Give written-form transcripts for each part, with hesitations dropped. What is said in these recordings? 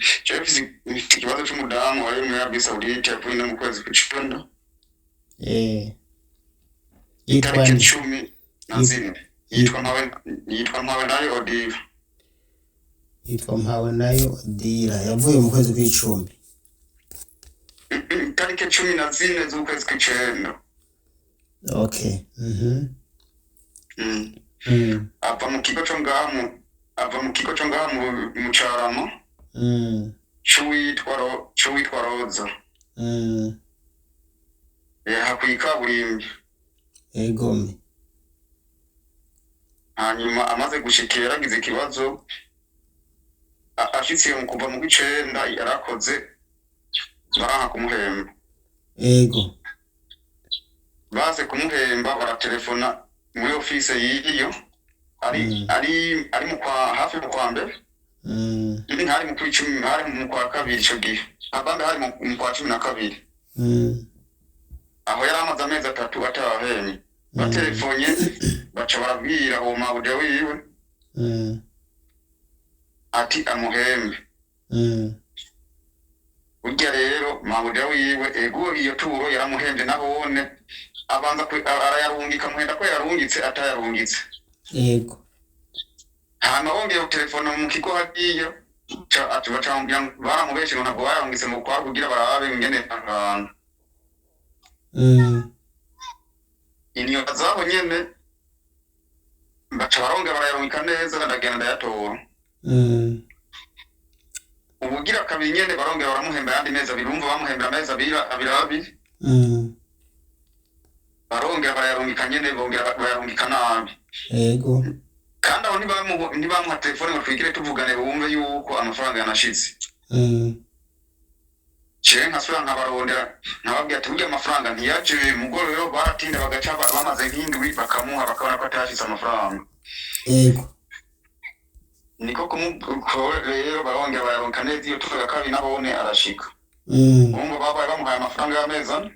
Chefisi ikibazo cy'umudamu wari muri Arabie Saoudite yapfuye mu kwezi kw'icenda yitwa itariki nde? 14 yitwa Mpawenayo Odile. Yitwa Mpawenayo Odile yavuye mu kwezi kw'icumi. Itariki 14 z'ukwezi kw'icenda. Okay. Ava mu kigo cyo ngaha mu Carama c'uwitwa Roza hakwikaburimbi. Egome. Hanyuma amaze gushikira yaragize ikibazo ashitse mu kuva mu kw'icenda yarakoze baranka kumuhemba. Ego. Baze kumuhemba baratelefona muri office yiyo ari mu kwa hafi mu kwa mbere hari mu kw'icumi hari mu kwa kabiri ico gihe abandi hari mu kwa 12 aho yari amaze amezi 3 atahemye. Batelefonye baca barabwira uwo mabuja wiwe ati amuhembe. Urya rero mabuja wiwe ego iyo turo yaramuhembe nabone abanza arayarungika muhenda ko yarungitse atayarungitse. Yego. Hama bongeye telefone mu kigo hagiye bacambya baramubeshe ntabwo barungitse mu kwa kugira barabe ingene angana. Iniyo zabo nyene baca baronga barayarungika neza ndagenda ndayatora. Ubugira kabiri nyene baronge baramuhemba yandi meza birumva bamuhemba meza abiri baronge barayarungika nyene bongera barayarungika nabi. Yego. Kandi aho ntibamuha telefone ngo twigire tuvugane bumve yuko amafaranga yanashitse. Nkasubira nkabarondera nkababwira ati burya amafaranga ntiyaje mugoro rero baratinda bagaca bamaze nk'indwi bakamuha bakabona ko atashitse amafaranga. Yego. Niko rero barongera bayaronka neza iyo tuvuga kabiri nabone arashika. Umwe babaye bamuhaye amafaranga y'ameza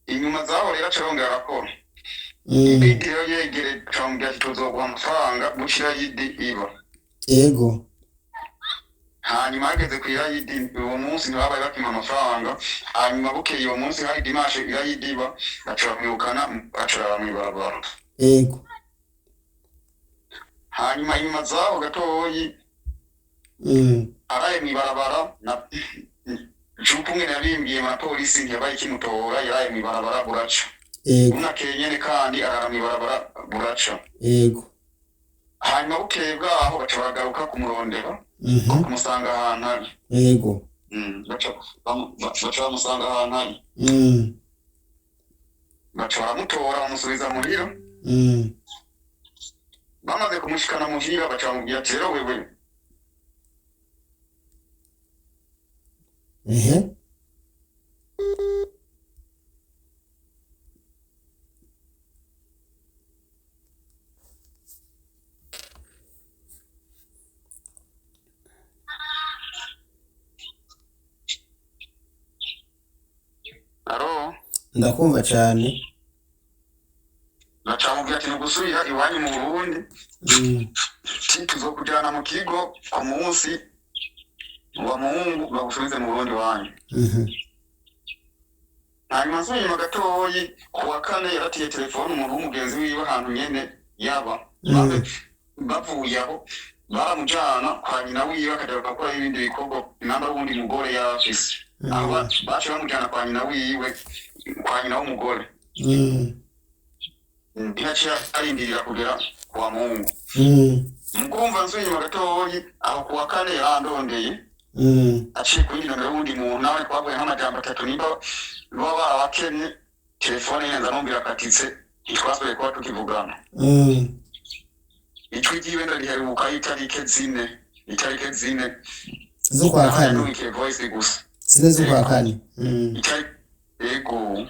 inyuma zaho rero acarongera arakora. Ibindi rero yegere cambya tuzoguha amafaranga gushira yidi iba. Yego. Hanyuma ageze ku yidi uwo munsi ntibabaye bakima amafaranga. Hanyuma bukeye uwo munsi hari dimanche yidi iba acaramwirukana acara mw'ibarabara. Yego. Hanyuma inyuma zaho gatoyi araye mw'ibarabara na Jupumwe nabimbwiye na polisi ntiyabaye kimutora yaraye mw'ibarabara buraca. Yego. Unakeye nyene kandi arara mw'ibarabara buraca. Yego. Hanyuma bukeye bwaho baca baragaruka kumurondera kumusanga ahantu hari. Yego. Baca bamusanga ahantu hari. Baca baramutora bamusubiza muhira. Bamaze kumushikana muhira baca bamubwira ati rero wewe Aro ndakumva cyane. Bacamubwira ati nugusubira iwanyu mu Burundi tuzokujana mu kigo ku munsi wa Mungu bagusubize mu Burundi wanyu. Hanyuma nsubira gatoyi kuwa kane yaratiye telefone umuntu w'umugenzi wiwe ahantu nyene yaba bavuye aho baramujana kwa nyina wiwe akajya gukora ibindi bikorwa namba wundi mugore yafise. Aho baca bamujana kwa nyina wiwe kwa nyina w'umugore. Ntihaciye arindirira kugera kwa Mungu. Mukumva nsubira gatoyi aho kuwa kane yarandondeye aciye kuri nomero y'undi muntu nawe twavuye nk'amajambo 3 nimba baba abakenye telefone yenza numbira katitse twasubiye kuba tukivugana. Icwi ryiwe ndariheruka itarike zine zo kwa kane nuke voice gusa zine zo kwa kane. Yego.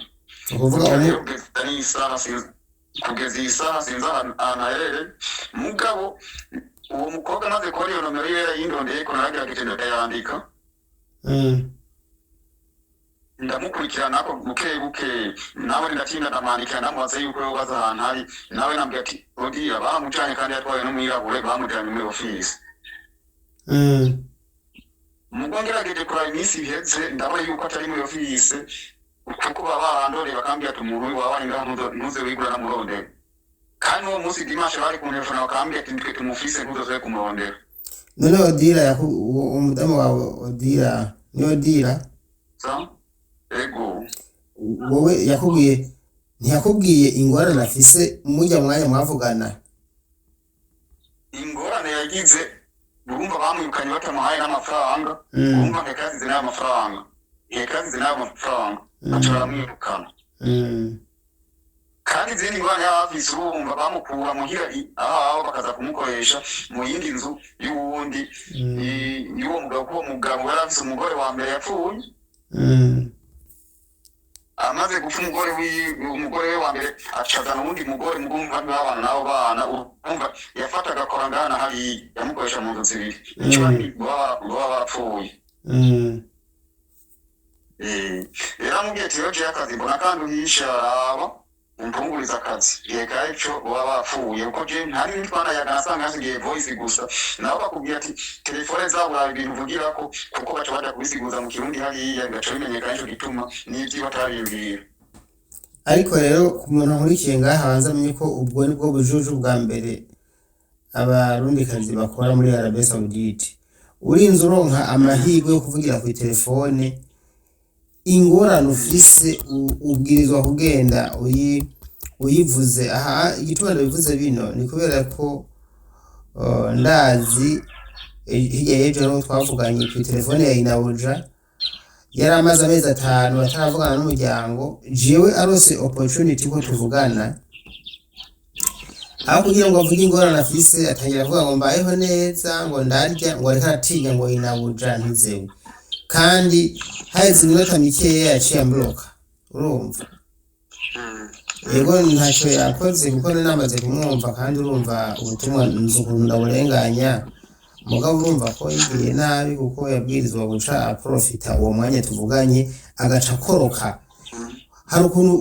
Ukuvuga rero ni isaha kugeza isaha sinza anaherere mugabo uwo mukobwa maze ko ariyo nomero yiwe yindondeye ko naragira gitendo yandika. Ndamukurikirana ko buke nawe ndatinda ndamandika ndamubaza yuko yobaza ahantu hari nawe nambye ati odiya bamujanye kandi yatwaye no mwirabure bamujanye muri office. mugo ngerageje kuraba iminsi iheze ndabona yuko atari muri office kuko baba barandoreye bakambwira ati umuntu wawe ari ngaho ntuze wigura na murondera kandi uwo munsi dimanche bari kuntelefona bakambwira ati ndike tumufise ntuzoze kumurondera. None Odira umudamu wawe Odira ni Odira ego wowe ntiyakubwiye ingorane afise mujya mwanya mwavugana? Ingorane yagize urumva bamwirukanye batamuhaye n'amafaranga urumva ntekazize n'amafaranga baca baramwirukana kandi izindi ngorane y'abafise urumva bamukura muhira aho bakaza kumukoresha mu yindi nzu y'uwundi y'uwo mugabo kuko mugabo yari afise umugore wa mbere yapfuye amaze gupfa umugore we wa mbere acazana uwundi mugore mugumva n'abana n'abo bana urumva yafata agakora ngana hariya yamukoresha mu nzu zibiri icyo baba barapfuye. Rero amubwiye ati yoje akazi mbona kandi uhisha araba umpunguriza akazi reka ico baba bapfuye kuko je ntari nitwanayaga nasanga hasigaye voice gusa nabo bakubwira ati telefone zabo ibintu uvugirako kuko baca baja kubisiguza mu kirundi hariya bigaca bimenyekana ico gituma n'ivyo batariyumvira. Ariko rero ku muntu nkurikiye ngaha banza amenye ko ubwo ni bwo bujuju bwa mbere abarundikazi bakora muri Arabie Saoudite. Urinze uronka amahirwe yo kuvugira ku telefone ingorane ufise ubwirizwa kugenda uyivuze. Aha igituma ndabivuze bino ni kubera ko ndazi hirya y'ejo twavuganye ku telefone ya Inabuja yari amaze amezi 5 ataravugana n'umuryango jewe arose opportunity ko tuvugana aho kugira ngo avuge ingorane afise atangira avuga ngo mbayeho neza ngo ndarya ngo areka atinya ngo Inabuja ntizewe kandi haize iminota mikeya yaciye ambloka urumva. Yego ntacyo yakoze kuko namaze kumwumva kandi urumva ubutumwa nzukunda burenganya mugabo urumva ko yigiriye nabi kuko yabwirizwa guca profita uwo mwanya tuvuganye agaca koroka. Hari ukuntu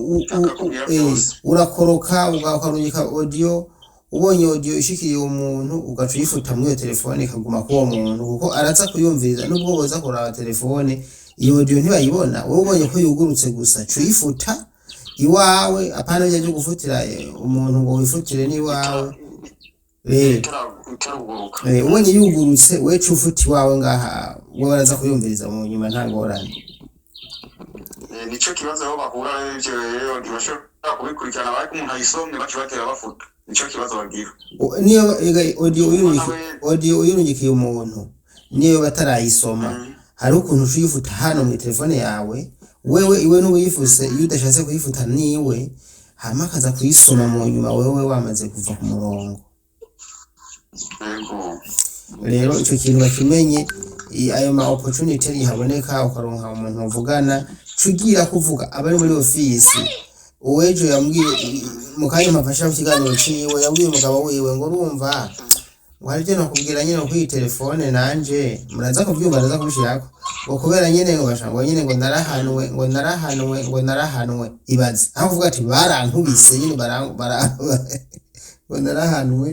urakoroka ugakarungika audio ubonye audio ishikiriye umuntu ugaca uyifuta muri iyo telefone ikaguma kuwo muntu kuko araza kuyumviriza nubwo boza kuraba telefone iyo audio ntibayibona wowe ubonye ko yugurutse gusa cuyifuta iwawe apana byo gufutira umuntu ngo wifutire ni iwawe ubonye yugurutse we cufuti wawe ngaha wowe baraza kuyumviriza mu nyuma nta ngorane. Nico kibazo aho bahura n'ivyo rero ntibashobora kubikurikirana bari ko umuntu ayisomye baca batera bafuta nico kibazo bagira. Niyo audio uyirungikiye umuntu niyo batarayisoma hari ukuntu uyifuta hano mu telefone yawe wewe iwe n'uyifuse iyo udashatse kuyifuta niwe hama kaza kuyisoma mu nyuma wewe wamaze kuva ku murongo. Rero icyo kintu bakimenye ayo ma opportunity yahaboneka ukaronka umuntu muvugana cugira kuvuga abari muri office uwejo yambwiye mukaye mafasha ku kiganiro ciwe yabwiye umugabo wiwe ngo urumva warije no kubwira nyine ku telefone nanje muraza kubyumva ndaza kubishirako ngo kubera nyene ngo bashango nyene ngo narahanwe ibaze aho kuvuga ati barankubise nyine ngo narahanwe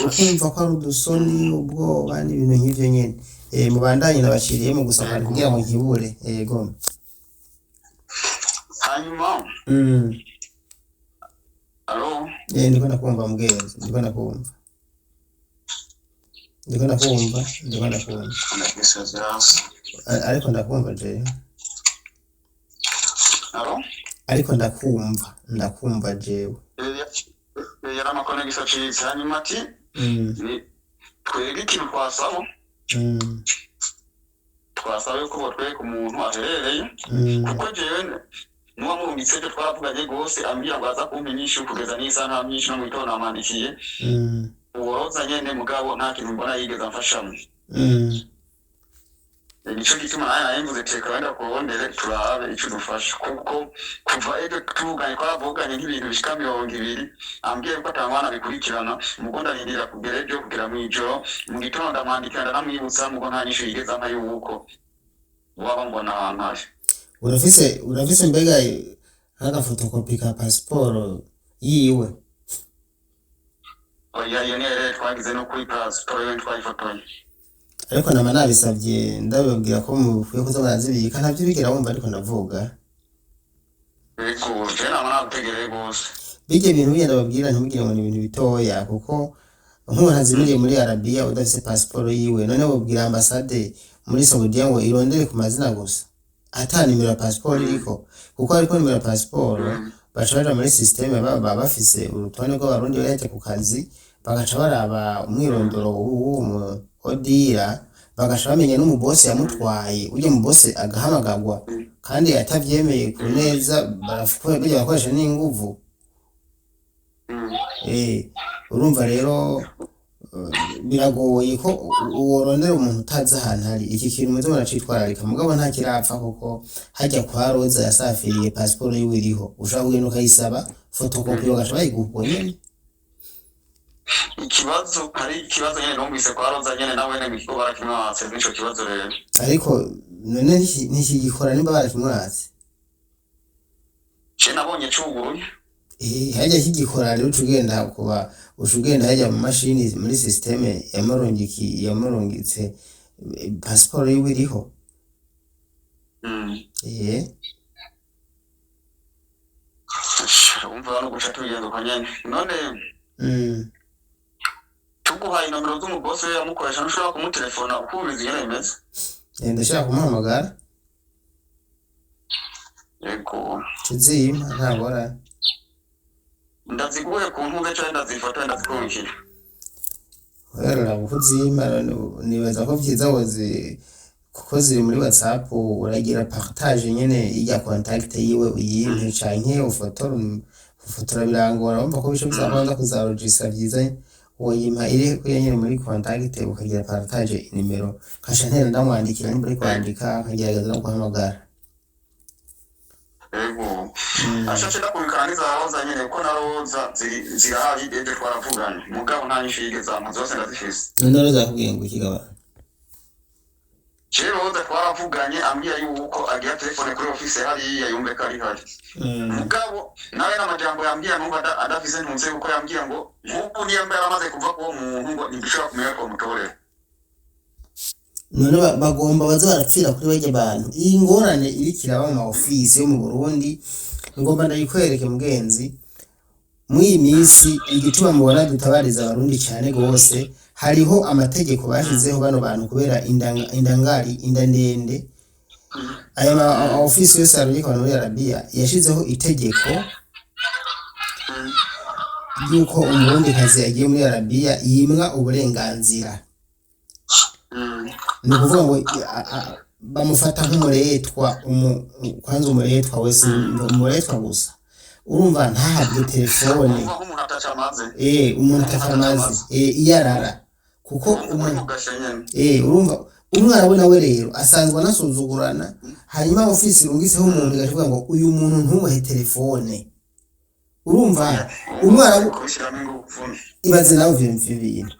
ukumva ko ari udusoni ubwoba n'ibintu nk'ivyo nyene mubandanye nabashiriye mu gusaba kugira ngo nkibure yego hanyuma alo ndiko ndakumva mugezi ndiko ndakumva ariko ndakumva je alo ariko ndakumva jewe yari amakonegisa citse hanyuma ati twebwe ikintu twasaba yuko botwereka umuntu aherereye kuko jewe nuwa murungitse ivyo twavuganye rwose ambwira ngo aza kumpa inyishu kugeza n'isaha nta myinshi no mw'itondo namandikiye uworoza nyene mugabo nta kintu mbona yigeze amfashamwo. Nico gituma naye mvuze teka wenda kurondere turabe ico dufasha kuko kuva ejo tuvuganye twavuganye nk'ibintu bishika 200 ambwiye ko atangwana bikurikirana mugo ndarindira kugera ejo kugira mw'ijoro mu gitondo ndamwandikira ndaramwibutsa mugo nta nyishu yigeze ampa yuko waba mbona ahantu urafise mbega haka fotokopi ka passport yiwe? Oya iyo niyo rero twagize no kuri passport yo twayifotoye. ariko nama nabisabye ndababwira ko mukwiye kuza barazibika ntabyo bigera wumva ariko ndavuga yego je nama nagutegereye gose bijye ibintu bigenda babwira ntibigire ngo ni ibintu bitoya kuko nk'umuntu azimiriye muri Arabia udafise passport yiwe none babwira ambasade muri Saudi ngo irondere ku mazina gusa ata nimero ya passport iriko kuko ariko nimero ya passport bacaje muri systeme baba bafise urutonde rw'abarundi baje ku kazi bagaca baraba umwirondoro w'uwo odira bagaca bamenya n'umubose yamutwaye uje mu bose agahamagagwa kandi atavyemeye ku neza barakoresha n'inguvu urumva rero biragoye ko uworondera umuntu utazi ahantu hari iki kintu muze muracitwararika mugabo nta kirapfa kuko hajya kwa Roza yasafiriye passport yiwe iriho ushaka kugenda ukayisaba photocopy bagaca bayiguha nyene hari ikibazo nyene numvise kwa Roza nyene nawe ne biko barakimwatse nico kibazo rero ariko none ntikigikora nimba barakimwatse je nabonye cuguruye hajya kigikora rero tugenda kuba ushugenda hajya mu mashini muri systeme yamurungitse passport yiwe iriho umva no guca tugenda ukanyene none tuguhaye nomero z'umubose yamukoresha ntushobora kumutelefona uko ubizi nyene bimeze ndashaka kumuhamagara yego tuzima ntabora ndaziguye ku ntuze cyane ndazifata ndazikongera rero kuzima nibaza ko byiza wozi kuko ziri muri WhatsApp uragira partage nyene ijya contact yiwe uyimpe canke ufotora birangora umva ko bisho bizakunda kuzaregistra byiza woyima iri ko nyene muri contact ukagira partage nimero kasha ntera ndamwandikira ni muri kwandika akagerageza no guhamagara ego ashaka ndakumvikaniza Roza nyene ko na Roza zirahari ende twaravuganye mugabo nta nyishige zamu zose ndazifise none Roza akubwiye ngo ikigaba Roza twaravuganye ambira yuko agira telefone kuri office hariya yumve ko ari hari mugabo nawe n'amajambo yambira numva adafise ntunze uko yambira ngo nk'uko niyo mbere amaze kuva ko umuntu ngo nibishobora kumenya ko mutorera none bagomba baza barapfira kuri bajye abantu iyi ngorane irikira ba mu office yo mu Burundi ngomba ndayikwereke mugenzi muri minsi igituma mubona dutabariza abarundi cyane gose hariho amategeko bashizeho bano bantu kubera indangari indandende aya ma office yose ariko muri Arabia yashizeho itegeko yuko umurundi kazi yagiye muri Arabia yimwa uburenganzira ni ukuvuga ngo bamufata nk'umuretwa kwanza umuretwa wese umuretwa gusa urumva ntahabwe telefone umuntu atafamaze iyarara kuko urumva umwana we nawe rero asanzwe anasuzugurana hanyuma office irungiseho umuntu igavuga ngo uyu muntu ntumuhe telefone urumva umwana ibaze nawe ibintu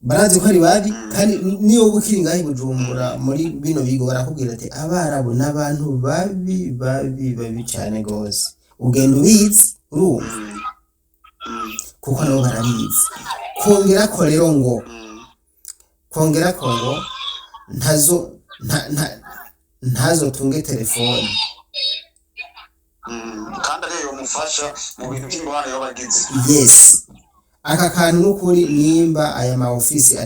barazi ko ari babi kandi niyo bukiri ngahi Bujumbura muri bino bigo barakubwira ati abarabu n'abantu babi cyane gose ugenda ubizi urumva kuko nabo barabizi kongera ko rero ngo ntazo tunge telefone kandi ariyo mufasha mu bintu by'ingwara y'abagizi yes aka kantu n'ukuri nimba aya ma office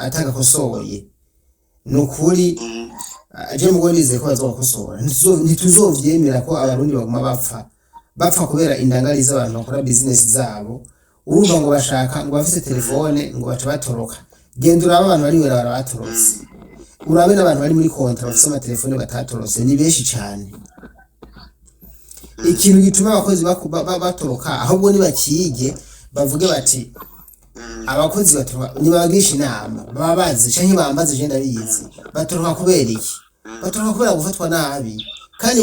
atagakosoye n'ukuri aje mugonize ko bazokosora ntituzovyemera ko abarundi baguma bapfa kubera indangari z'abantu bakora business zabo urumva ngo bashaka ngo bafise telefone ngo baca batoroka gendura abantu bari wera barabatorotse urabe n'abantu bari muri kontra bafise ama telefone batatorotse ni benshi cyane ikintu gituma abakozi batoroka ahubwo nibakige bavuge bati abakozi batoroka nibagisha inama bababaze canke bambaze je ndabizi batoroka kubera iki batoroka kubera gufatwa nabi kandi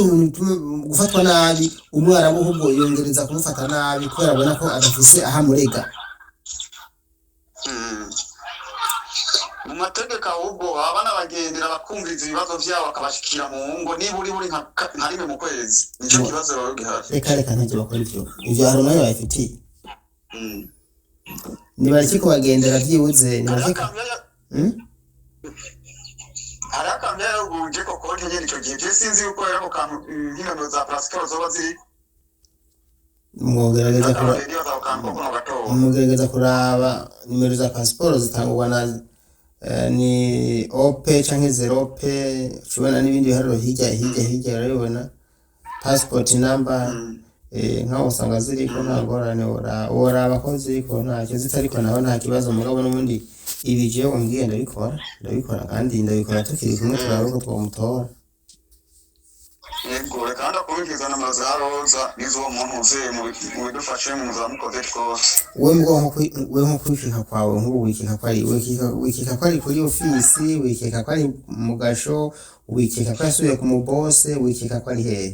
gufatwa nabi umwarabu ahubwo yongereza kumufata nabi kubera abona ko adafise ahamurega mu mategeko ahubwo abana bagendera bakumviriza ibibazo byabo bakabashikira mu ngo niba uri nka rimwe mu kwezi nico kibazo rero gihari reka ntacyo bakora ivyo hari umwanya bafitiye nibariki kubagendera byibuze nibariki hari akantu rero uje ko konti nyene ico gihe je sinzi yuko rero ako kantu nk'inomero za pasiporo zoba ziri mugerageza kuraba nimero za pasiporo zitangwa na ni ope canke zerope ushobora n'ibindi biharuro hirya urabibona passport number nkaho usanga ziriko nta ngorane woraba ko ziriko ntacyo zitariko naho nta kibazo mugabo n'ubundi ibi jewe umbwiye ndabikora kandi ndabikora tukiri kumwe turabe ko twomutora yego reka ndakumviriza na mazaroza nizo muntu uze mu bidufashe mu zamukoze twose we nko kwikika kwawe nk'ubu wikika kwari kuri ofisi wikika kwari mu gasho wikika ko yasubiye ku mubose wikika kwari hehe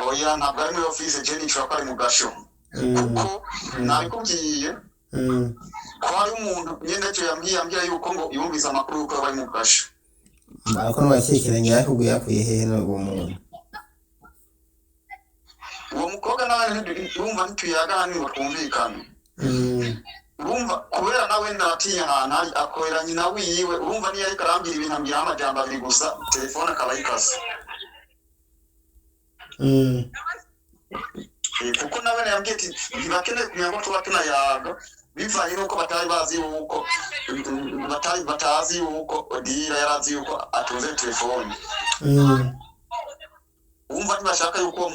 oya ntabwo ari muri ofisi je nishobora ko ari mu gasho kuko nabikubwiye ko hari umuntu nyene cyo yambwiye yuko ngo yumvise amakuru yuko bari mu gasho ariko ntiwakekeranye yakubwiye yakuye hehe n'uwo muntu uwo mukobwa nawe urumva ntituyagana niba twumvikana urumva kubera nawe ndatinya ahantu hari akorera nyina wiwe urumva niyo ariko arambwira ibintu ambwiraho amajambo abiri gusa telefone akaba ayikase kuko nawe yambwiye ati ntibakeneye kumenya ko tuba tunayaga bivanye n'uko batari bazi yuko batazi yuko Odira yarazi yuko atunze telefone wumva ntibashaka yuko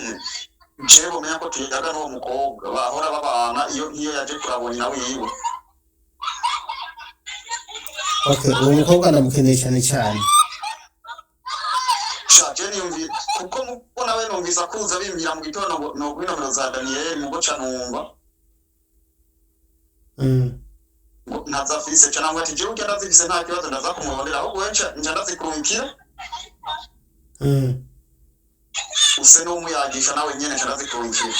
jewe bomenya ko tuyaga n'uwo mukobwa bahora babana iyo yaje kurabona nawe yiwe okay uwo mukobwa ndamukeneye cyane Jeni yumvi kuko mubona we numvisa kuza bimbira mu gitondo no gwino za Daniel mu goca numva ntaza fise cyane ngo ati je ugenda zifise nta kibazo ndaza kumubonera ahubwo wenca njanda zikurikira use no muyagisha nawe nyene njanda zikurikira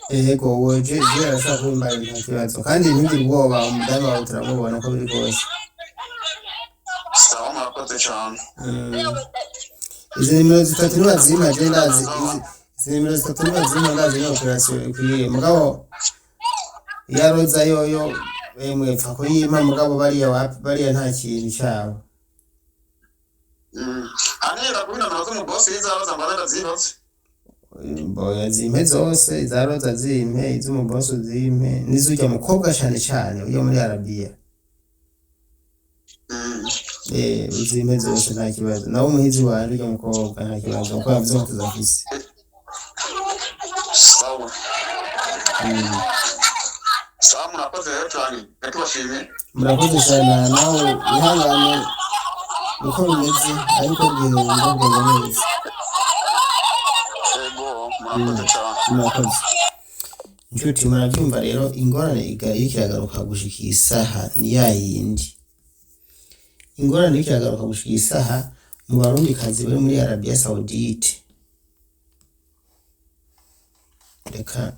yego woje arashaka kumbaye nta kibazo kandi ntugire ubwoba umudani wawe turamubona ko biri kose sawa murakoze cyane izi nimero zitatu nibazima je ndazi izi nimero zitatu nibazima ndazi no operation ikwiye mugabo yaroza yoyo emwe pfa ko yima mugabo bariya nta kintu cyabo anera kubina nazo mu boss izaroza mbaranda zibose boya zimpe zose izaroza zimpe izumu boss zimpe nizujya mukobwa cyane uyo muri Arabia uzimpe zose nta kibazo nawe umuhizi wanje ujya mukobwa nta kibazo kuko yavuze ko tuzafise sawa sawa murakoze rero cyane tubashimye murakoze cyane nawe ihangane uko bimeze ariko bwira neza murakoze inshuti murabyumva rero ingorane ikiragaruka gushika isaha ni yayindi ingorane ikiragaruka gushika isaha mu barundi kazi bari muri Arabia Saudite reka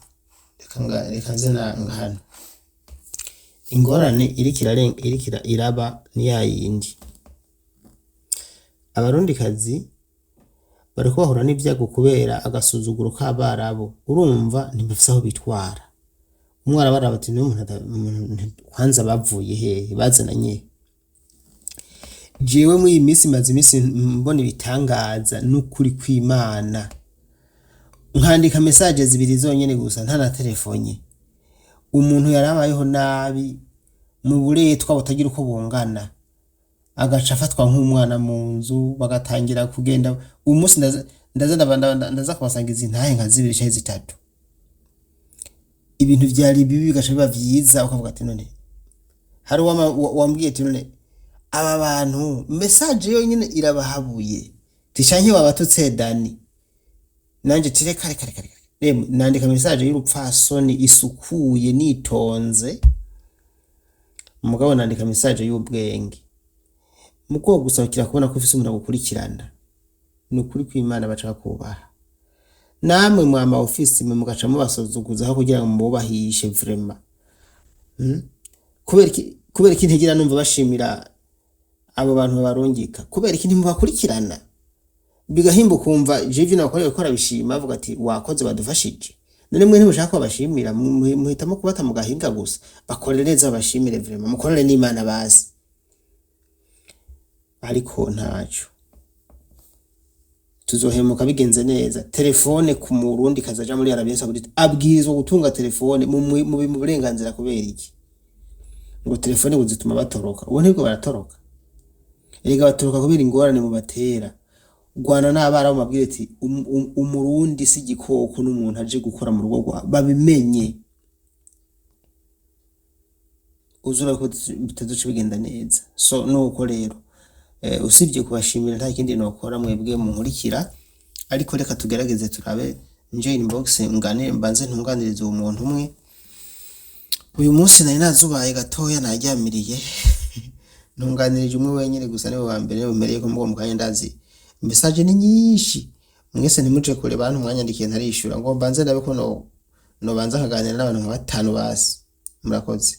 nze hano ingorane irikira iraba ni yayindi abarundi kazi bariko bahura n'ibyago kubera agasuzuguro k'abarabo urumva ntibafise aho bitwara umwara barabati n'umuntu kwanza bavuye hehe bazananye jewe mu imisi maze imisi mbona ibitangaza n'ukuri kw'Imana nkandika message zibiri zonyene gusa nta na telefone umuntu yarabayeho nabi mu buretwa butagira uko bungana agaca afatwa nk'umwana mu nzu bagatangira kugenda umunsi ndaza kubasangiza intahe nka zibiri cyangwa zitatu ibintu byari bibi bigaca biba byiza ukavuga ati none hari wambwiye ati none aba bantu message yonyine irabahabuye tishanke wabatutse Dani nanje kare nandika message y'urupfasoni isukuye nitonze umugabo nandika message y'ubwenge muko gusabikira kubona ko ufise umuntu gukurikirana n'ukuri kw'Imana baca kubaha namwe mwama office mwe mugaca mubasozuguza aho kugira ngo mubahishe vraiment kubera iki ntigira numva bashimira abo bantu barongika kubera iki ntimubakurikirana bigahimba kumva jeje nakoreye ko arabishima avuga ati wakoze badufashije none mwe ntimushaka ko bashimira muhitamo kubata mu gahinga gusa bakorere neza bashimire vraiment mukorere n'Imana bazi ariko ntacyo tuzohemuka bigenze neza. Telefone ku Murundi kazaja muri Arabia Saudite abwirizwa gutunga telefone mu burenganzira kubera iki ngo telefone buzituma batoroka? Ubu ntibwo baratoroka, erega batoroka kubera ingorane mu batera. Rwana n'abara mu mabwire ati umurundi si igikoko n'umuntu aje gukora mu rugo rwa babimenye, uzura ko bitaduce bigenda neza. So nuko rero usibye kubashimira nta kindi nokora mwebwe mu nkurikira, ariko reka tugerageze turabe nje inbox ngane mbanze ntunganirize uwo muntu umwe. Uyu munsi nari nazubaye gatoya najyamiriye ntunganirije umwe wenyine gusa niwe wa mbere umereye ko mu kanya ndazi message ni nyinshi, mwese ntimuje kure bantu mwanyandikiye ntarishura ngo mbanze ndabe ko no banza kaganira n'abantu nka 5 basi. Murakoze.